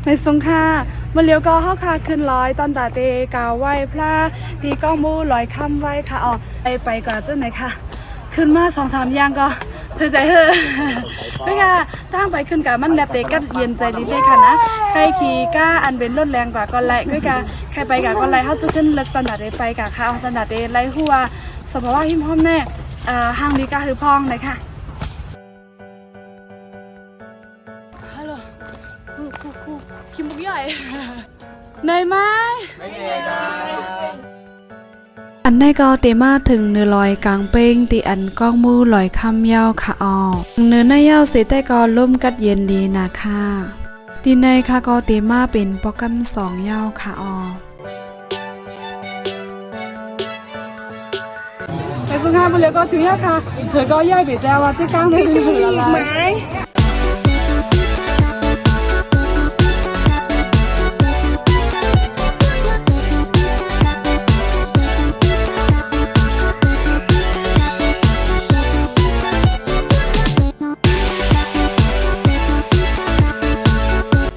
ในสงค่าเมื่อเลี้ยวก็เข้าคาขึ้นร้อยตอนตาเตกาวไหวพระพี่ก้องมูลอยค่ำไหวค่ะอ๋อไปกว่าเจ้าไหนค่ะขึ้นมา2-3อย่างก็เธอใจเธอไม่ค่ะตั้งไปขึ้นกับมันแบบเตกัดเย็นใจดีได้ค่ะนะใครขี่ก้าอันเป็นรถแรงกว่าก็ไล่ด้วยกันใครไปกับก็ไล่เข้าจุดเช่นเล็กตอนตาเตไปกับค่ะตอนตาเตไล่หัวสมมติว่าหิมพร้อมแน่ห้างดีก้าคือพองเลยค่ะฮัลโหลคูคิมบุกใหญ่เหนื่อยไหมไม่เหนื่อยจ้าอันในก็เตมาถึงเนื้อลอยกลางเป้งตีอันก้องมูลอยคำยาวค่ะออเนื้อในยาวเสแต่ก็ล่มกัดเย็นดีนะค่ะดีในค่ะก็เตมาเป็นโปรแกรม2ยาวค่ะออไปสุขภาพไปเลยก็ถึงแล้วค่ะเธอก็ย่อยไปแจ้วว่าจะกลางได้ถึงอะไร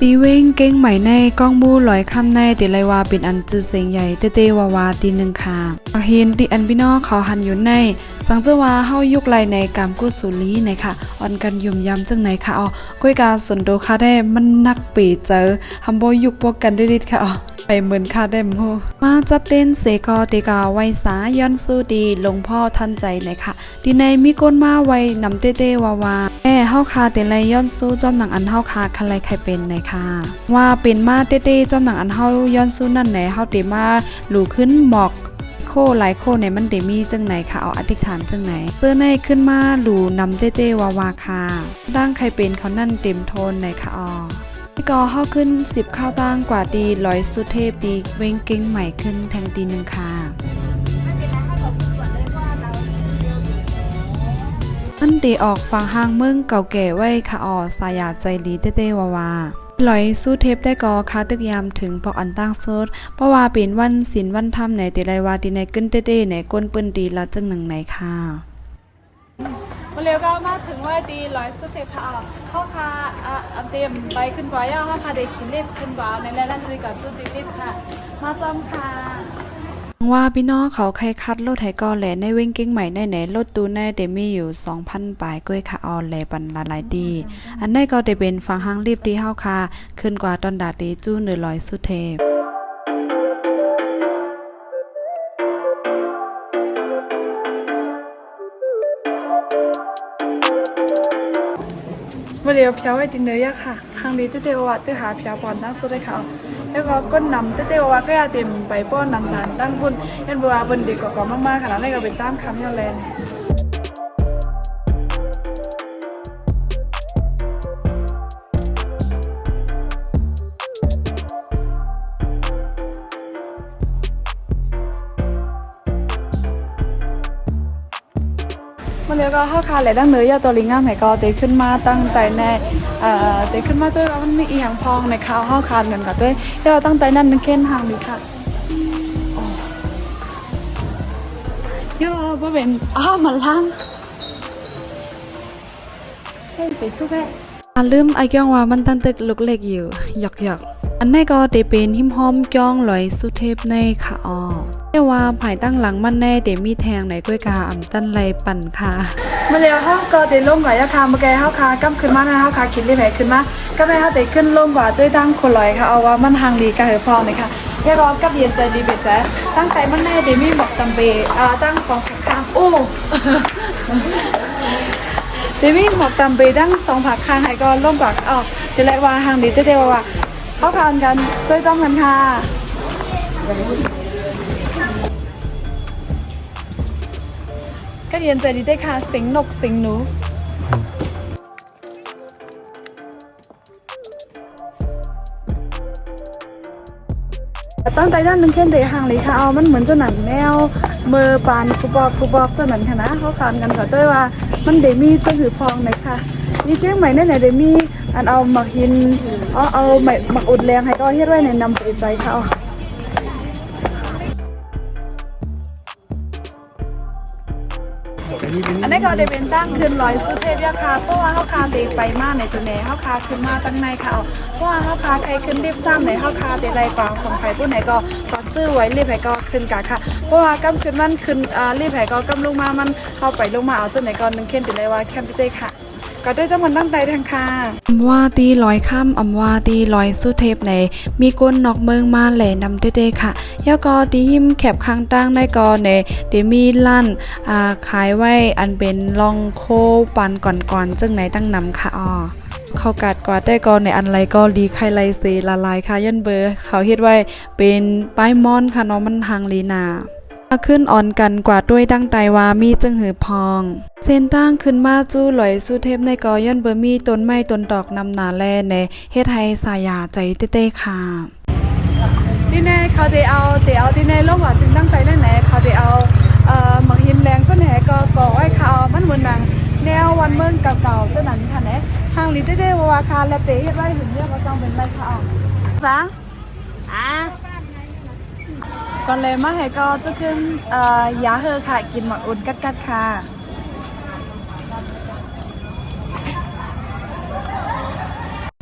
ตีเว้งเก้งใหม่ในก้องมูลอยคำในติไรวาเป็นอันจืดเสียงใหญ่เต้วาวาตีหนึ่งค่ะเห็นติอันพี่น้องเขาหันอยู่ในสังเจว่าเฮายุกไรในกามกุสุลีในค่ะอ่อนกันยุ่มยำจังไหนค่ะอ๋อก้อยกาส่วนโดคาได้มันนักปีเจอฮัมโบยุกพวกกันดิดค่ะอ๋อไปเหมือนคาได้มูมาจับเต้นเสกอเตกาไวสาย้อนสู้ดีลงพ่อทันใจในค่ะดีในมีก้นมาไวนำเต้วาวาเฮาคาเตไรย้อนสู้จอมหนังอันเฮาคาคันไรใครเป็นในค่ะว่าเป็นมาเต้จอมหนังอันเฮาย้อนสู้นั่นไหนเฮาเตมาหลู่ขึ้นหมอกโคหลายโคในมันเดมีจังไหนค่ะเอาอธิษฐานจังไหนเตื้อในขึ้นมาหลู่นำเต้วาวาค่ะดั้งใครเป็นเขานั่นเต็มโทนในค่ะอ๋อก็เฮาขึ้น10ข้าวตั้งกว่าดีร้อยสุเทพดีเว้งเก่งใหม่ขึ้นแทงตีหนึ่งค่ะอันเดออกฟังห้างเมืองเก่าแก่ไว้ค่ะอ๋อสายาใจดีเต้วาวาลอยสู้เทปได้ก็คาตึกยามถึงปอกอันตั้งโซดเพราะว่าเป็นวันศีลวันธรรมในเตไรวาดีในกึ้นเต้ในก้นปืนดีละจังหนึ่งไหนค่ะมาเร็วก็มาถึงว่าดีลอยสู้เทปค่ะเข้าคาเตรียมใบขึ้นกว่าย่าเข้าคาเด็กขินเล็บขึ้นกว่าในแรกนั่นเลยก่อนสู้ติดค่ะมาจอมค่ะว่าพี่น้องเขาใครคัดรถไถกอแหล่ในเว้งเก้งใหม่ในไหนรถตู้ในเดมีอยู่ 2,000 ปลายก้วยค่ะออนแหล่ปันละหลายดีอันนี้ก็ได้เป็นฟังห้างรีบดีเฮาค่ะขึ้นกว่าตอนดาตีจู้100สุเทพมาเดี๋ยวเพียวไว้ดินเนอร์ยะค่ะทางนี้เต้วะเต้หาเพียวปอนตั้งสุดเลยค่ะแล้วก็ก้นนำเต้วะก็จะเต็มไปป้อนนำทานตั้งพุ่นยันบัวบนดีกว่ามากๆขนาดนี้ก็เป็นตามคำยอแลนมันเรียกว่าข้าวคาแหละดั้งเนื้อยาตัวลิงง่ามไหก็เตะขึ้นมาตั้งใจแน่เตะขึ้นมาด้วยแล้วมันมีอีหยังพองในข้าวข้าวคาเงินกับด้วยที่เราตั้งใจนั่นนึงเค้นทางดีค่ะเยอะว่าเป็นมันล่างเฮ้ยไปสู้แค่ลืมไอ้แก้วว่ามันตั้งตึกลุกเล็กอยู่หยอกอันนี้ก็เตเป็นหิมหอมจ้องลอยสุเทพในค่ะอ๋อแต่ว่าภายตั้งหลังมันแน่เตมีแทงในก้วยกาอ่ำตั้นไรปั่นค่ะมาเร็วเฮาก็เตล่มกว่ายาคาเมื่อกี้เฮาคากั้มขึ้นมานะเฮาคาคิดได้ไหมขึ้นมาก็ไม่เฮาเตขึ้นล่มกว่าด้วยตั้งคนลอยค่ะเอาว่ามันทางดีกะเหอพองเลยค่ะยาร้อนกับเย็นใจดีเบ็ดแจ๊ตั้งใจมันแน่เตมีบอกตำเบตั้ง2ผักข้างโอ้เตมีบอกตำเบตั้ง2ผักข้างให้ก็ล่มกว่าเดี๋ยวไรว่าทางดีเต้ว่าเข้าทานกันด้วยจ้องกันค่ะก็เย็นใจดีได้ค่ะสิงนกสิงหนูตั้งใจด้านนึงเข่นเดห่างเลยค่ะเอามันเหมือนเจ้าหนังแมวมือปานคูบอบเจ้าหนังค่ะนะเขาทานกันค่ะด้วยว่ามันเดมี่จะหือพองเลยค่ะนี่เก่งใหม่ในเดมี่อันเอาหมักหินเอาหมักอุดแรงให้ก็เฮ็ดไว้ในนำไปใจค่ะ อันนี้ก็ได้เป็นตั้งขึ้นลอยสุเทพยาคาเพราะว่าเขาคาเตไปมากในตัวนี้เขาคาขึ้นมาตั้งในค่ะเพราะว่าเขาคาใครขึ้นรีบซ้ำในเขาคาเตไรกว่าของใครผู้ไหนก็ซื้อไว้รีบไหนก็ขึ้นกะค่ะเพราะว่ากำขึ้นมันขึ้นรีบไหนก็กำลงมามันเข้าไปลงมาเอาจนไหนก็1เข้มติดเลยว่าแคมป์เต้ค่ะก็ด้วยจังหวัดตั้งใจทางค่ะอำว่าตีลอยค่ำอำว่าตีลอยสุเทพในมีก้นนอกเมืองมาแหล่นำเต้ๆค่ะยาก็ตีหิมแคบข้างตั้งในกอในเดมีลั่นขายไว้อันเป็นลองโคปันก่อนๆจึงไหนตั้งนำค่ะเขากัดกว่าได้ก็ในอันไรก็ลีไข่ไลเซละลายค่ะยันเบอร์เขาเฮ็ดไว้เป็นป้ายมอนค่ะเนาะมันทางลีนาขึ้นอ่อนกันกว่าด้วยดั้งไตว่ามีจึงหือพองเส้นตั้งขึ้นมาจู้ลอยสู้เทพในกอยันเบอร์มีต้นไม้ต้นดอกนำหนาแลในเฮ็ดให้สายาใจเต้ๆค่ะที่แน่เขาได้เอาที่แน่ลงว่าจึงตั้งใจนั่นแหละเขาได้เอาหมักหินแรงซะแหน่ก็ก่อไว้เขามันเหมือนหนังแนววันเมืองเก่าๆซะนั้นค่ะแหน่ทางลีเต้ๆว่าคาและเตเฮ็ดไว้ถึงเรียกว่าต้องเป็นไรค่ะฟังก่อนเลยมาให้ก็จะขึ้นยาเฮอค่ะกินหมักอุ่นกัดค่ะ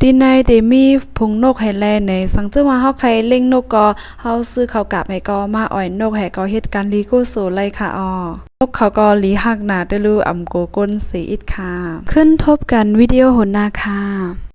ตีในเตมีผงนกให้แลในสังเจว่าเฮาใครเล่งนกก็เฮาซื้อข้าวกาบให้ก็มาอ่อยนกให้ก็เฮ็ดการลีกูโซไลค่ะนกเขาก็ลีหักหน้าได้รู้อำโกก้นสีอิดค่ะขึ้นทบกันวิดีโอหนหน้าค่ะ